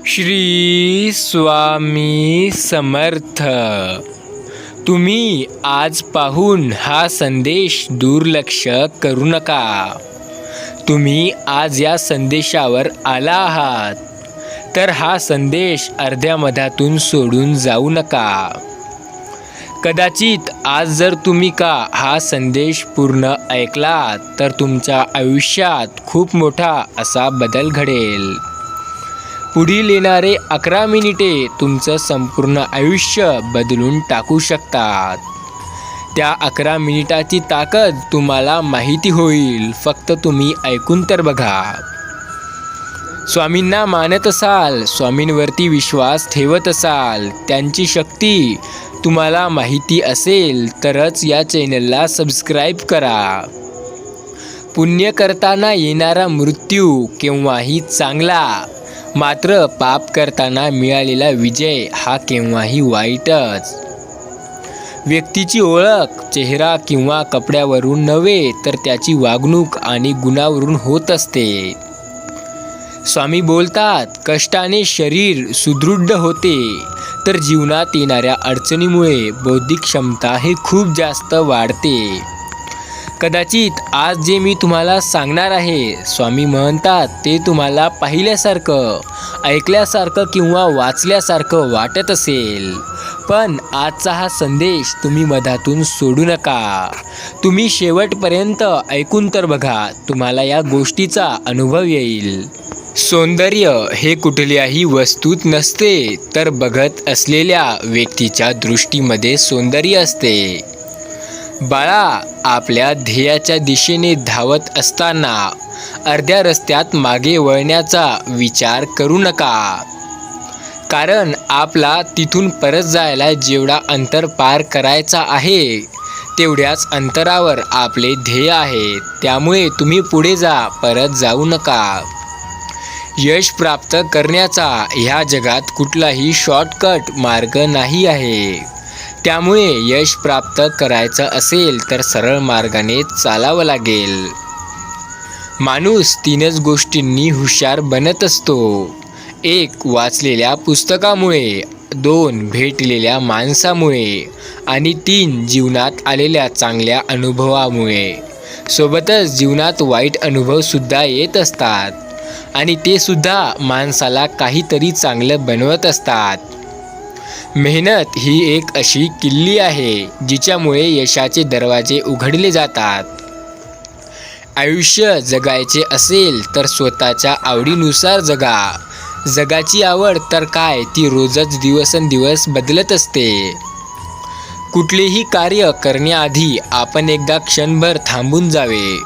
श्री स्वामी समर्थ. तुम्ही आज पाहून हा संदेश दुर्लक्ष करू नका. तुम्ही आज या संदेशावर आला आहात तर हा संदेश अर्ध्या मधातून सोडून जाऊ नका. कदाचित आज जर तुम्ही हा संदेश पूर्ण ऐकलात तर तुमच्या आयुष्यात खूप मोठा असा बदल घडेल. पुढील येणारे 11 मिनिटे तुमचं संपूर्ण आयुष्य बदलून टाकू शकतात. त्या 11 मिनिटाची ताकद तुम्हाला माहिती होईल. फक्त तुम्ही ऐकून तर बघा. स्वामींना मानत असाल, स्वामींवरती विश्वास ठेवत असाल, त्यांची शक्ती तुम्हाला माहिती असेल तरच या चॅनलला सबस्क्राईब करा. पुण्य करताना येणारा मृत्यू केव्हाही चांगला, मात्र पाप करताना मिळालेला विजय हा केव्हाही वाईटच. व्यक्तीची ओळख चेहरा किंवा कपड्यावरून नव्हे तर त्याची वागणूक आणि गुणावरून होत असते. स्वामी बोलतात, कष्टाने शरीर सुदृढ होते तर जीवनात येणाऱ्या अडचणीमुळे बौद्धिक क्षमता हे खूप जास्त वाढते. कदाचित आज जे मी तुम्हाला सांगणार आहे, स्वामी म्हणतात ते तुम्हाला पाहिल्यासारखं, ऐकल्यासारखं किंवा वाचल्यासारखं वाटत असेल, पण आजचा हा संदेश तुम्ही मधातून सोडू नका. तुम्ही शेवटपर्यंत ऐकून तर बघा. तुम्हाला या गोष्टीचा अनुभव येईल. सौंदर्य हे कुठल्याही वस्तूत नसते तर बघत असलेल्या व्यक्तीच्या दृष्टीमध्ये सौंदर्य असते. बाळा, आपल्या ध्येयाच्या दिशेने धावत असताना अर्ध्या रस्त्यात मागे वळण्याचा विचार करू नका. कारण आपला तिथून परत जायला जेवढा अंतर पार करायचा आहे तेवढ्याच अंतरावर आपले ध्येय आहे. त्यामुळे तुम्ही पुढे जा, परत जाऊ नका. यश प्राप्त करण्याचा ह्या जगात कुठलाही शॉर्टकट मार्ग नाही आहे. त्यामुळे यश प्राप्त करायचं असेल तर सरळ मार्गाने चालावं लागेल. माणूस 3च गोष्टींनी हुशार बनत असतो. 1. वाचलेल्या पुस्तकामुळे, 2. भेटलेल्या माणसामुळे आणि 3. जीवनात आलेल्या चांगल्या अनुभवामुळे. सोबतच जीवनात वाईट अनुभवसुद्धा येत असतात आणि ते सुद्धा माणसाला काहीतरी चांगलं बनवत असतात. मेहनत ही एक अशी किल्ली आहे जिच्यामुळे यशाचे दरवाजे उघडले जातात. आयुष्य जगायचे असेल तर स्वतःच्या आवडीनुसार जगा. जगाची आवड तर काय, ती रोजच दिवसेंदिवस बदलत असते. कुठलेही कार्य करण्याआधी आपण एकदा क्षणभर थांबून जावे.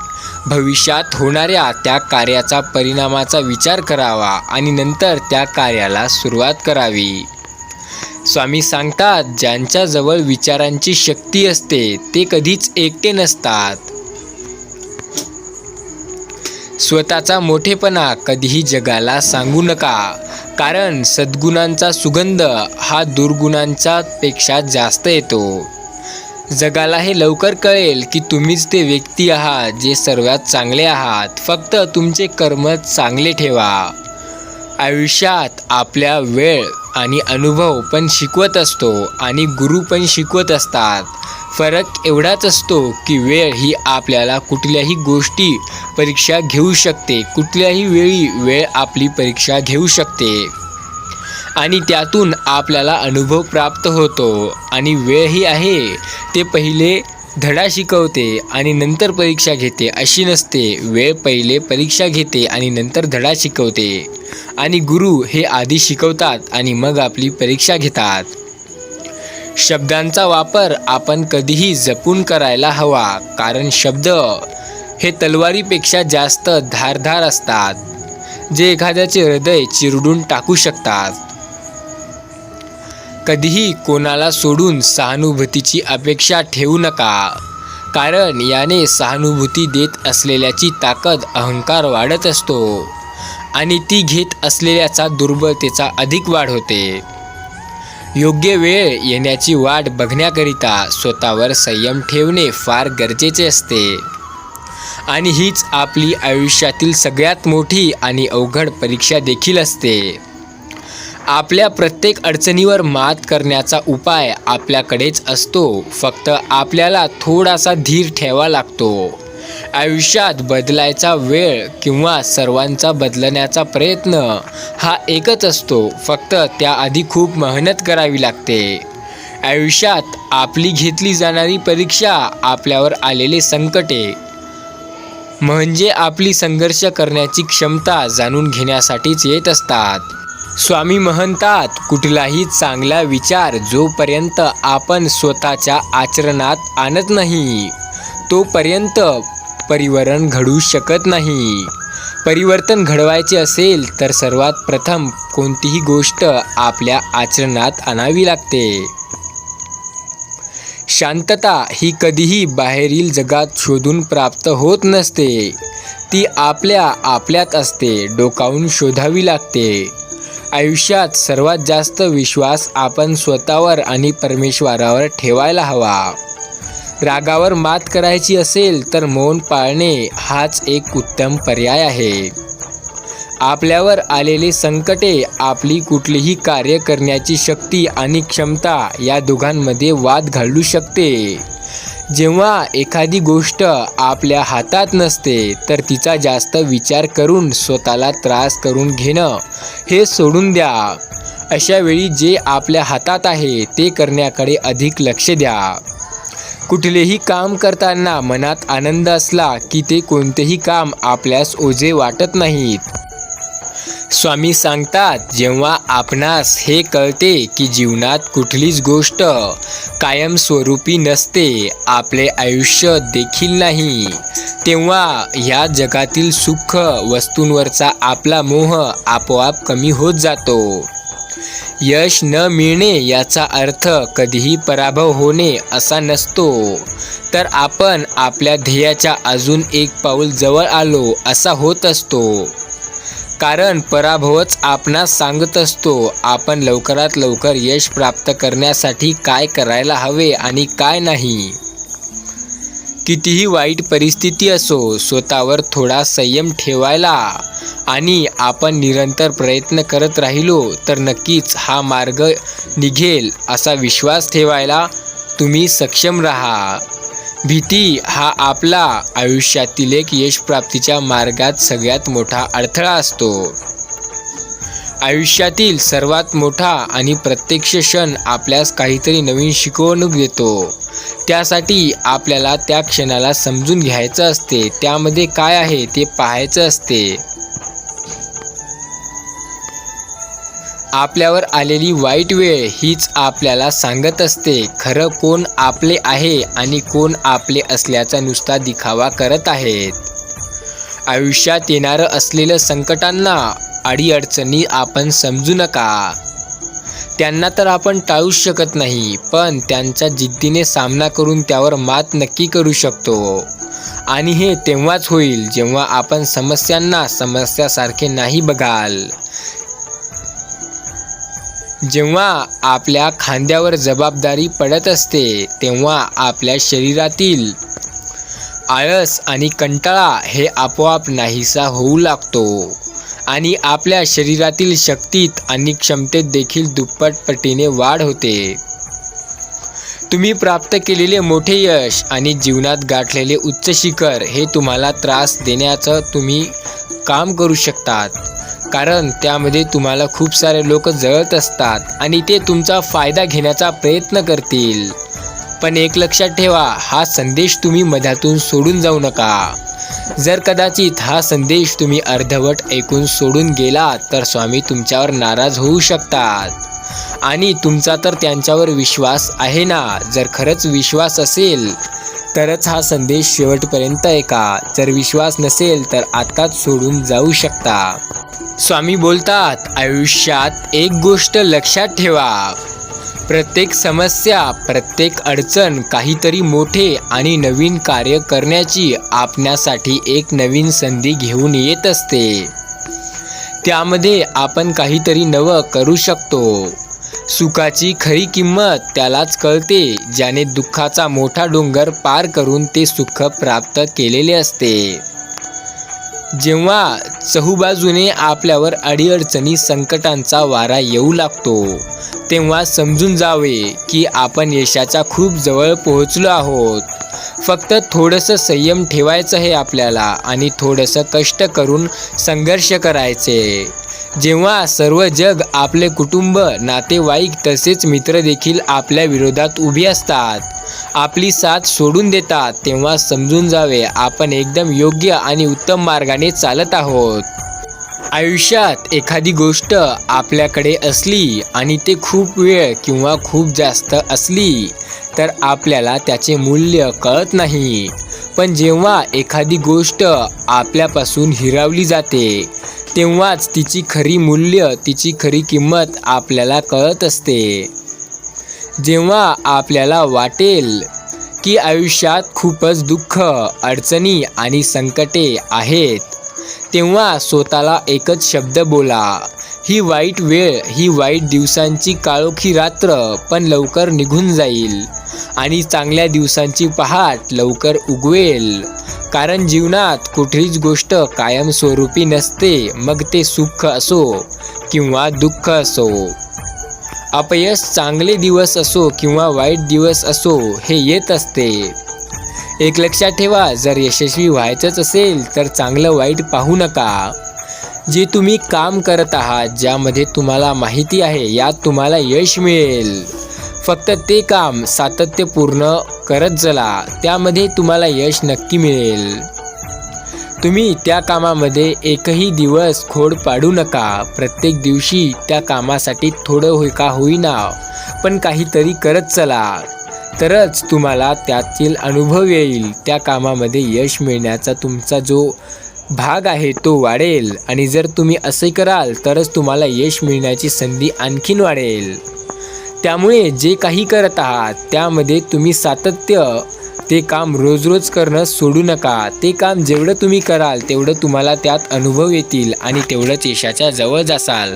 भविष्यात होणाऱ्या त्या कार्याचा परिणामाचा विचार करावा आणि नंतर त्या कार्याला सुरुवात करावी. स्वामी सांगतात, ज्यांच्याजवळ विचारांची शक्ती असते ते कधीच एकटे नसतात. स्वतःचा मोठेपणा कधीही जगाला सांगू नका. कारण सद्गुणांचा सुगंध हा दुर्गुणांच्या पेक्षा जास्त येतो. जगाला हे लवकर कळेल की तुम्हीच ते व्यक्ती आहात जे सर्वात चांगले आहात. फक्त तुमचे कर्म चांगले ठेवा. आयुष्यात आपल्या वेळ आणि अनुभव पण शिकवत असतो आणि गुरु पण शिकवत असतात. फरक एवढाच असतो की वेळ ही आपल्याला कुठल्याही गोष्टी परीक्षा घेऊ शकते. कुठल्याही वेळी वेळ आपली परीक्षा घेऊ शकते आणि त्यातून आपल्याला अनुभव प्राप्त होतो. आणि वेळ ही आहे ते पहिले धडा शिकवते आणि नंतर परीक्षा घेते अशी नसते. वेळ पहिले परीक्षा घेते आणि नंतर धडा शिकवते आणि गुरु हे आधी शिकवतात आणि मग आपली परीक्षा घेतात. शब्दांचा वापर आपण कधीही जपून करायला हवा. कारण शब्द हे तलवारीपेक्षा जास्त धारदार असतात, जे एखाद्याचे हृदय चिरडून टाकू शकतात. कधीही कोणाला सोडून सहानुभूतीची अपेक्षा ठेवू नका. कारण याने सहानुभूती देत असलेल्याची ताकद अहंकार वाढत असतो आणि ती घेत असलेल्याचा दुर्बलतेचा अधिक वाढ होते. योग्य वेळ येण्याची वाट बघण्याकरिता स्वतःवर संयम ठेवणे फार गरजेचे असते. आणि हीच आपली आयुष्यातील सगळ्यात मोठी आणि अवघड परीक्षा देखील असते. आपल्या प्रत्येक अडचणीवर मात करण्याचा उपाय आपल्याकडेच असतो. फक्त आपल्याला थोडासा धीर ठेवावा लागतो. आयुष्यात बदलायचा वेळ किंवा सर्वांचा बदलण्याचा प्रयत्न हा एकच असतो. फक्त त्याआधी खूप मेहनत करावी लागते. आयुष्यात आपली घेतली जाणारी परीक्षा आपल्यावर आलेले संकटे म्हणजे आपली संघर्ष करण्याची क्षमता जाणून घेण्यासाठीच येत असतात. स्वामी म्हणतात, कुठलाही चांगला विचार जोपर्यंत आपण स्वतःच्या आचरणात आणत नाही तोपर्यंत परिवर्तन घडू शकत नाही. परिवर्तन घडवायचे असेल तर सर्वात प्रथम कोणतीही गोष्ट आपल्या आचरणात आणावी लागते. शांतता ही कधीही बाहेरील जगात शोधून प्राप्त होत नसते. ती आपल्यात असते, डोकावून शोधावी लागते. आयुष्यात सर्वात जास्त विश्वास आपण स्वतःवर आणि परमेश्वरावर ठेवायला हवा. रागावर मात करायची असेल तर मौन पाळणे हाच एक उत्तम पर्याय आहे. आपल्यावर आलेले संकटे आपली कुठलीही कार्य करण्याची शक्ती आणि क्षमता या दोघांमध्ये वाद घालू शकते. जेव्हा एखादी गोष्ट आपल्या हातात नसते तर तिचा जास्त विचार करून स्वतःला त्रास करून घेणं हे सोडून द्या. अशा वेळी जे आपल्या हातात आहे ते करण्याकडे अधिक लक्ष द्या. कुठलेही काम करताना मनात आनंद असला की ते कोणतेही काम आपल्यास ओझे वाटत नाहीत. स्वामी सांगतात, जेव्हा आपणास हे कळते की जीवनात कुठलीच गोष्ट कायमस्वरूपी नसते, आपले आयुष्य देखील नाही, तेव्हा ह्या जगातील सुख वस्तूंवरचा आपला मोह आपोआप कमी होत जातो. यश न मिळणे याचा अर्थ कधीही पराभव होणे असा नसतो, तर आपण आपल्या ध्येयाच्या अजून एक पाऊल जवळ आलो असा होत असतो. कारण पराभवच आपणास सांगत असतो आपण लवकरात लवकर यश प्राप्त करण्यासाठी काय करायला हवे आणि काय नाही. कितीही वाईट परिस्थिती असो, स्वतःवर थोडा संयम ठेवायला आणि आपण निरंतर प्रयत्न करत राहिलो तर नक्कीच हा मार्ग निघेल असा विश्वास ठेवायला तुम्ही सक्षम राहा. भीती हा आपला आयुष्यातील एक यशप्राप्तीच्या मार्गात सगळ्यात मोठा अडथळा असतो. आयुष्यातील सर्वात मोठा आणि प्रत्यक्ष क्षण आपल्यास काहीतरी नवीन शिकवणूक देतो. त्यासाठी आपल्याला त्या क्षणाला समजून घ्यायचं असते, त्यामध्ये काय आहे ते पाहायचं असते. आपल्यावर आलेली वाईट वेळ हीच आपल्याला सांगत असते खरं कोण आपले आहे आणि कोण आपले असल्याचा नुसता दिखावा करत आहेत. आयुष्यात येणारं असलेलं संकटांना, अडीअडचणी आपण समजू नका. त्यांना तर आपण टाळूच शकत नाही, पण त्यांचा जिद्दीने सामना करून त्यावर मात नक्की करू शकतो. आणि हे तेव्हाच होईल जेव्हा आपण समस्यांना समस्यासारखे नाही बघाल. जेव्हा आपल्या खांद्यावर जबाबदारी पडत असते तेव्हा आपल्या शरीरातील आळस आणि कंटाळा हे आपोआप नाहीसा होऊ लागतो आणि आपल्या शरीरातील शक्तीत आणि क्षमतेत देखील दुप्पट पटीने वाढ होते. तुम्ही प्राप्त केलेले मोठे यश आणि जीवनात गाठलेले उच्च शिखर हे तुम्हाला त्रास देण्याचं तुम्ही काम करू शकतात, कारण त्यामध्ये तुम्हाला खूप सारे लोक जळत असतात आणि ते तुमचा फायदा घेण्याचा प्रयत्न करतील. पण एक लक्षात ठेवा, हा संदेश तुम्ही मध्यातून सोडून जाऊ नका. जर कदाचित हा संदेश तुम्ही अर्धवट ऐकून सोडून गेला तर स्वामी तुमच्यावर नाराज होऊ शकतात आणि तुमचा तर त्यांच्यावर विश्वास आहे ना. जर खरंच विश्वास असेल तरच हा संदेश शेवटपर्यंत ऐका. जर विश्वास नसेल तर आताच सोडून जाऊ शकता. स्वामी बोलतात, आयुष्यात एक गोष्ट लक्षात ठेवा, प्रत्येक समस्या, प्रत्येक अडचण काहीतरी मोठे आणि नवीन कार्य करण्याची आपल्यासाठी एक नवीन संधी घेऊन येत असते. त्यामध्ये आपण काहीतरी नवं करू शकतो. सुखाची खरी किंमत त्यालाच कळते ज्याने दुःखाचा मोठा डोंगर पार करून ते सुख प्राप्त केलेले असते. जेव्हा चहूबाजूने आपल्यावर अडीअडचणी संकटांचा वारा येऊ लागतो तेव्हा समजून जावे की आपण यशाच्या खूप जवळ पोहोचलो आहोत. फक्त थोडंसं संयम ठेवायचं आहे आपल्याला आणि थोडंसं कष्ट करून संघर्ष करायचे. जेव्हा सर्व जग, आपले कुटुंब, नातेवाईक तसेच मित्र देखील आपल्या विरोधात उभी असतात, आपली साथ सोडून देतात, तेव्हा समजून जावे आपण एकदम योग्य आणि उत्तम मार्गाने चालत आहोत. आयुष्यात एखादी गोष्ट आपल्याकडे असली आणि ते खूप वेळ किंवा खूप जास्त असली तर आपल्याला त्याचे मूल्य कळत नाही. पण जेव्हा एखादी गोष्ट आपल्यापासून हिरावली जाते तेव्हाच तिची खरी मूल्य, तिची खरी किंमत आपल्याला कळत असते. जेव्हा आपल्याला वाटेल की आयुष्यात खूपच दुःख, अडचणी आणि संकटे आहेत तेव्हा स्वतःला एकच शब्द बोला, ही वाईट वेळ, ही वाईट दिवसांची काळोखी रात्र पण लवकर निघून जाईल आणि चांगल्या दिवसांची पहाट लवकर उगवेल. कारण जीवनात कुठलीच गोष्ट कायमस्वरूपी नसते, मग ते सुख असो किंवा दुःख असो. अपयश चांगले दिवस असो किंवा वाईट दिवस असो हे येत असते. एक लक्षात ठेवा, जर यशस्वी व्हायचंच असेल तर चांगलं वाईट पाहू नका. जे तुम्ही काम करत आहात, ज्यामध्ये तुम्हाला माहिती आहे यात तुम्हाला यश मिळेल, फक्त ते काम सातत्यपूर्ण करत चला, त्यामध्ये तुम्हाला यश नक्की मिळेल. तुम्ही त्या कामामध्ये एकही दिवस खोड पाडू नका. प्रत्येक दिवशी त्या कामासाठी थोडं का होईना पण काहीतरी करत चला, तरच तुम्हाला त्यातील अनुभव येईल. त्या कामामध्ये यश मिळण्याचा तुमचा जो भाग आहे तो वाढेल आणि जर तुम्ही असे कराल तरच तुम्हाला यश मिळण्याची संधी आणखीन वाढेल. त्यामुळे जे काही करत आहात त्यामध्ये तुम्ही सातत्य, ते काम रोज रोज करणं सोडू नका. ते काम जेवढं तुम्ही कराल तेवढं तुम्हाला त्यात अनुभव येतील आणि तेवढंच यशाच्या जवळ जासाल.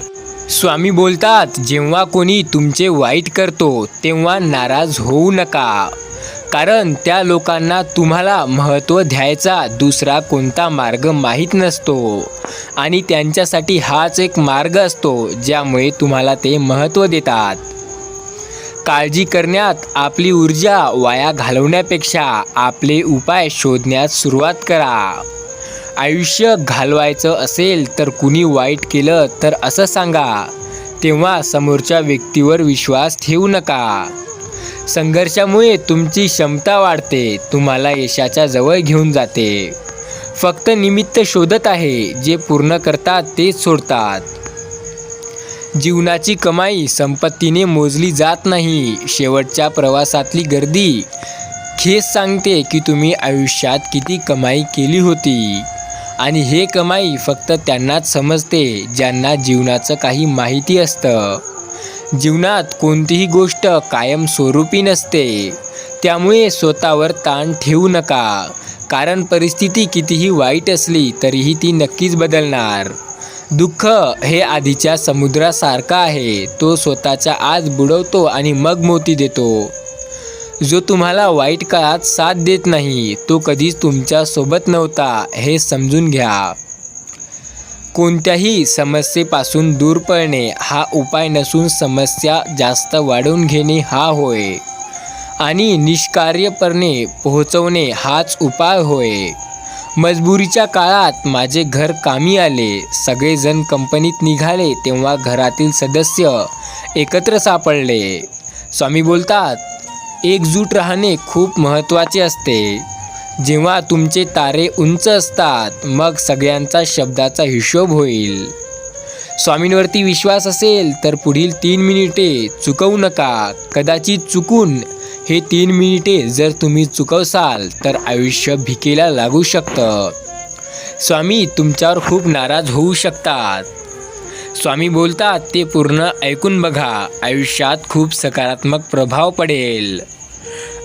स्वामी बोलतात, जेव्हा कोणी तुमचे वाईट करतो तेव्हा नाराज होऊ नका. कारण त्या लोकांना तुम्हाला महत्त्व द्यायचा दुसरा कोणता मार्ग माहीत नसतो आणि त्यांच्यासाठी हाच एक मार्ग असतो ज्यामुळे तुम्हाला ते महत्त्व देतात. काळजी करण्यात आपली ऊर्जा वाया घालवण्यापेक्षा आपले उपाय शोधण्यास सुरुवात करा. आयुष्य घालवायचं असेल तर कुणी वाईट केलं तर असं सांगा, तेव्हा समोरच्या व्यक्तीवर विश्वास ठेवू नका. संघर्षामुळे तुमची क्षमता वाढते, तुम्हाला यशाच्या जवळ घेऊन जाते. फक्त निमित्त शोधत आहे, जे पूर्ण करतात तेच सोडतात. जीवनाची कमाई संपत्तीने मोजली जात नाही. शेवटच्या प्रवासातली गर्दी हेच सांगते की तुम्ही आयुष्यात किती कमाई केली होती आणि हे कमाई फक्त त्यांनाच समजते ज्यांना जीवनाचं काही माहिती असतं. जीवनात कोणतीही गोष्ट कायमस्वरूपी नसते, त्यामुळे स्वतःवर ताण ठेवू नका. कारण परिस्थिती कितीही वाईट असली तरीही ती नक्कीच बदलणार. दुःख हे आधीच्या समुद्रासारखा आहे, तो स्वतःच्या आत बुडवतो आणि मग मोती देतो. जो तुम्हाला वाईट काळात साथ देत नाही तो कधीच तुमच्या सोबत नव्हता हे समजून घ्या. कोणत्याही समस्येपासून दूर पळणे हा उपाय नसून समस्या जास्त वाढवून घेणे हा होय आणि निष्कार्यपणे पोहोचवणे हाच उपाय होय. मजबुरीच्या काळात माझे घर कामी आले. सगळेजण कंपनीत निघाले तेव्हा घरातील सदस्य एकत्र सापडले. स्वामी बोलतात, एकजूट राहणे खूप महत्त्वाचे असते. जेव्हा तुमचे तारे उंच असतात मग सगळ्यांचा शब्दाचा हिशोब होईल. स्वामींवरती विश्वास असेल तर पुढील 3 मिनिटे चुकवू नका. कदाचित चुकून हे 3 मिनिटे जर तुम्ही चुकवसाल तर आयुष्य भिकेला लागू शकतं. स्वामी तुमच्यावर खूप नाराज होऊ शकतात. स्वामी बोलतात, ते पूर्ण ऐकून बघा. आयुष्यात खूप सकारात्मक प्रभाव पडेल.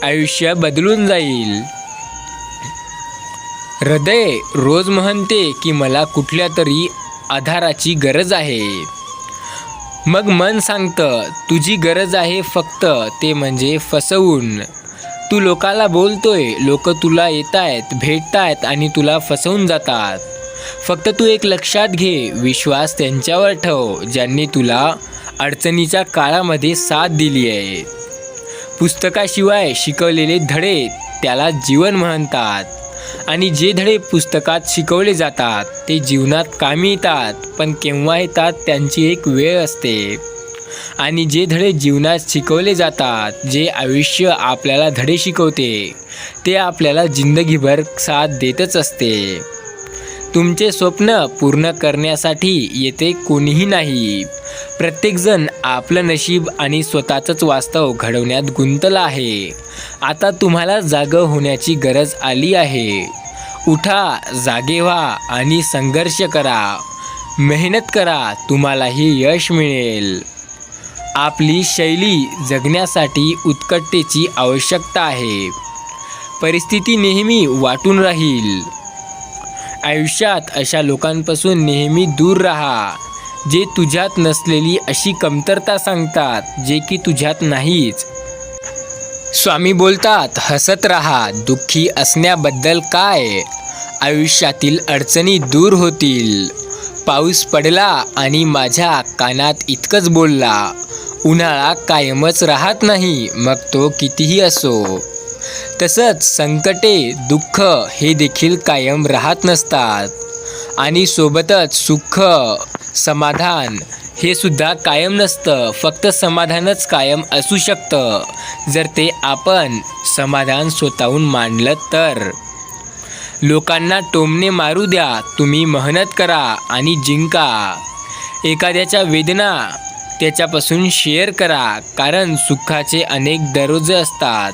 आयुष्य बदलून जाईल. हृदय रोज म्हणते की मला कुठल्या तरी आधाराची गरज आहे. मग मन सांगतं, तुझी गरज आहे फक्त ते म्हणजे फसवून. तू लोकाला बोलतोय, लोक तुला येतायत, भेटतायत आणि तुला फसवून जातात. फक्त तू एक लक्षात घे, विश्वास त्यांच्यावर ठेव ज्यांनी तुला अडचणीच्या काळामध्ये साथ दिली आहे. पुस्तकाशिवाय शिकवलेले धडे त्याला जीवन म्हणतात आणि जे धडे पुस्तकात शिकवले जातात ते जीवनात कामी येतात, पण केव्हा येतात त्यांची एक वेळ असते. आणि जे धडे जीवनात शिकवले जातात, जे आयुष्य आपल्याला धडे शिकवते, ते आपल्याला जिंदगीभर साथ देतच असते. तुमचे स्वप्न पूर्ण करण्यासाठी येथे कोणीही नाही. प्रत्येकजण आपलं नशीब आणि स्वतःचंच वास्तव घडवण्यात गुंतला आहे. आता तुम्हाला जागं होण्याची गरज आली आहे. उठा, जागे व्हा आणि संघर्ष करा, मेहनत करा, तुम्हालाही यश मिळेल. आपली शैली जगण्यासाठी उत्कटतेची आवश्यकता आहे. परिस्थिती नेहमी वाटून राहील. आयुष्यात अशा लोकांपासून नेहमी दूर राहा जे तुझ्यात नसलेली अशी कमतरता सांगतात, जे की तुझ्यात नाहीच. स्वामी बोलतात, हसत राहा, दुःखी असण्याबद्दल काय? आयुष्यातील अडचणी दूर होतील. पाऊस पडला आणि माझ्या कानात इतकंच बोलला, उन्हाळा कायमच राहत नाही, मग तो कितीही असो. तसंच संकटे, दुःख हे देखील कायम राहत नसतात आणि सोबतच सुख, समाधान हे सुद्धा कायम नसतं. फक्त समाधानच कायम असू शकतं जर ते आपण समाधान स्वतःहून मांडलं तर. लोकांना टोमणे मारू द्या, तुम्ही मेहनत करा आणि जिंका. एखाद्याच्या वेदना त्याच्यापासून शेअर करा, कारण सुखाचे अनेक दरवाजे असतात.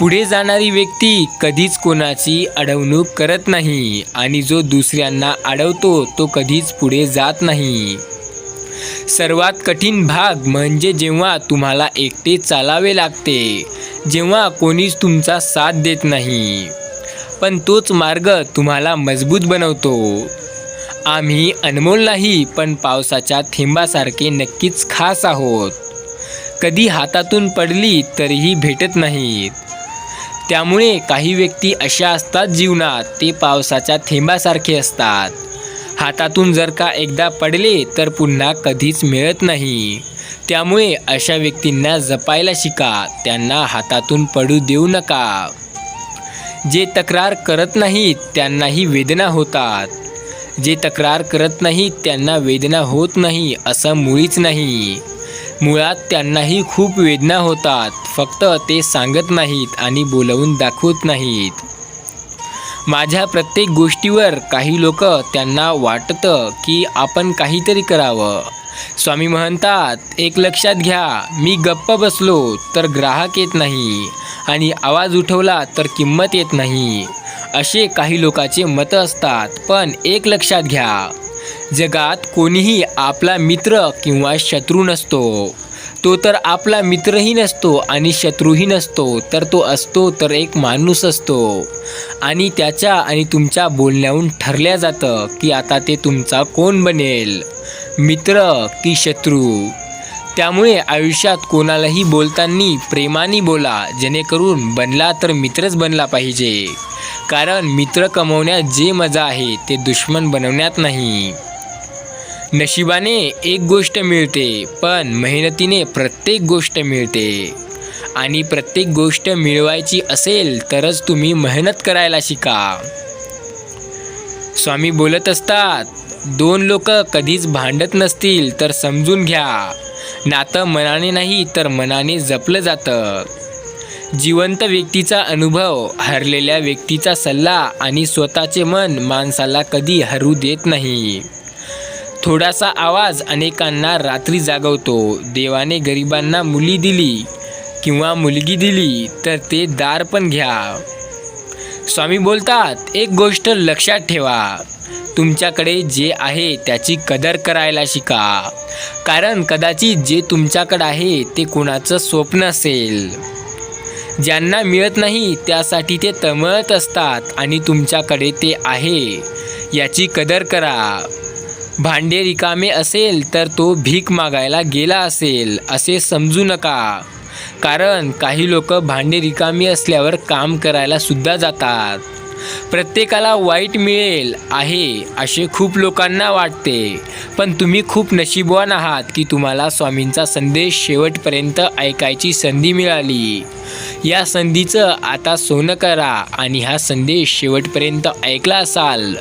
पुढे जाणारी व्यक्ती कधीच कोणाची अडवणूक करत नाही आणि जो दुसऱ्यांना अडवतो तो कधीच पुढे जात नाही. सर्वात कठीण भाग म्हणजे जेव्हा तुम्हाला एकटे चालावे लागते, जेव्हा कोणीच तुमचा साथ देत नाही, पण तोच मार्ग तुम्हाला मजबूत बनवतो. आम्ही अनमोल नाही, पण पावसाच्या थेंबासारखे नक्कीच खास आहोत. कधी हातातून पडली तरीही भेटत नाहीत. त्यामुळे काही व्यक्ती अशा असतात जीवनात, ते पावसाच्या थेंबासारखे असतात. हातातून जर का एकदा पडले तर पुन्हा कधीच मिळत नाही. त्यामुळे अशा व्यक्तींना जपायला शिका, त्यांना हातातून पडू देऊ नका. जे तक्रार करत नाहीत त्यांनाही वेदना होतात. जे तक्रार करत नाहीत त्यांना वेदना होत नाही असं मुळीच नाही. मुळात त्यांनाही खूप वेदना होतात, फक्त ते सांगत नाहीत आणि बोलवून दाखवत नाहीत. माझ्या प्रत्येक गोष्टीवर काही लोक त्यांना वाटतं की आपण काहीतरी करावं. स्वामी म्हणतात, एक लक्षात घ्या, मी गप्प बसलो तर ग्राहक येत नाही आणि आवाज उठवला तर किंमत येत नाही, असे काही लोकांचे मतं असतात. पण एक लक्षात घ्या, जगात कोणीही आपला मित्र किंवा शत्रू नसतो. तो तर आपला मित्रही नसतो आणि शत्रूही नसतो, तर तो असतो तर एक माणूस असतो आणि त्याच्या आणि तुमच्या बोलण्याहून ठरल्या जातं की आता ते तुमचा कोण बनेल, मित्र की शत्रू. त्यामुळे आयुष्यात कोणालाही बोलताना प्रेमाने बोला, जेणेकरून बनला तर मित्रच बनला पाहिजे. कारण मित्र कमवण्यात जे मजा आहे ते दुश्मन बनवण्यात नाही. नशिबाने एक गोष्ट मिळते, पण मेहनतीने प्रत्येक गोष्ट मिळते. आणि प्रत्येक गोष्ट मिळवायची असेल तरच तुम्ही मेहनत करायला शिका. स्वामी बोलत असतात, दोन लोक कधीच भांडत नसतील तर समजून घ्या, नातं मनाने नाही तर मनाने जपलं जातं. जिवंत व्यक्तीचा अनुभव, हरलेल्या व्यक्तीचा सल्ला आणि स्वतःचे मन माणसाला कधी हरू देत नाही. थोडासा आवाज अनेकांना रात्री जागवतो. देवाने गरिबांना मुली दिली किंवा मुलगी दिली तर ते दार पण घ्या. स्वामी बोलतात, एक गोष्ट लक्षात ठेवा, तुमच्याकडे जे आहे त्याची कदर करायला शिका. कारण कदाचित जे तुमच्याकडे आहे ते कोणाचं स्वप्न असेल. ज्यांना मिळत नाही त्यासाठी ते तळमळत असतात आणि तुमच्याकडे ते आहे याची कदर करा. भांडे रिकामे असेल तर तो भीक मागायला गेला असेल असे समजू नका. कारण काही लोक भांडे रिकामी असल्यावर काम करायला सुद्धा जातात. प्रत्येकाला वाईट मिळेल आहे असे खूप लोकांना वाटते, पण तुम्ही खूप नशीबवान आहात की तुम्हाला स्वामींचा संदेश शेवटपर्यंत ऐकायची संधी मिळाली. या संधीचं आता सोनं करा आणि हा संदेश शेवटपर्यंत ऐकला असाल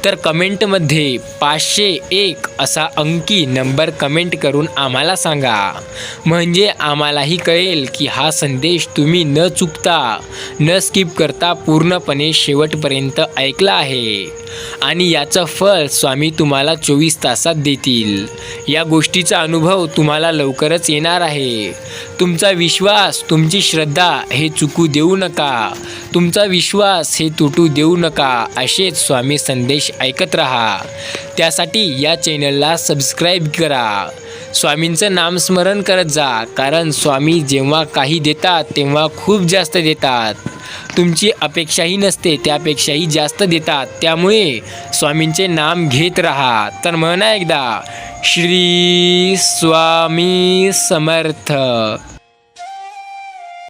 तर कमेंटमध्ये 501 असा अंकी नंबर कमेंट करून आम्हाला सांगा. म्हणजे आम्हालाही कळेल की हा संदेश तुम्ही न चुकता न स्किप करता पूर्णपणे शेवटपर्यंत ऐकला आहे आणि याचं फळ स्वामी तुम्हाला 24 तासात देतील. या गोष्टीचा अनुभव तुम्हाला लवकरच येणार आहे. तुमचा विश्वास, तुमची श्रद्धा हे चुकू देऊ नका. तुमचा विश्वास हे तुटू देऊ नका. असेच स्वामी संदेश ऐकत राहा. त्यासाठी या चॅनलला सबस्क्राईब करा. स्वामींचं नामस्मरण करत जा, कारण स्वामी जेव्हा काही देतात तेव्हा खूप जास्त देतात. तुमची अपेक्षाही नसते त्यापेक्षाही जास्त देतात. त्यामुळे स्वामींचे नाम घेत राहा. तर म्हणा एकदा, श्री स्वामी समर्थ.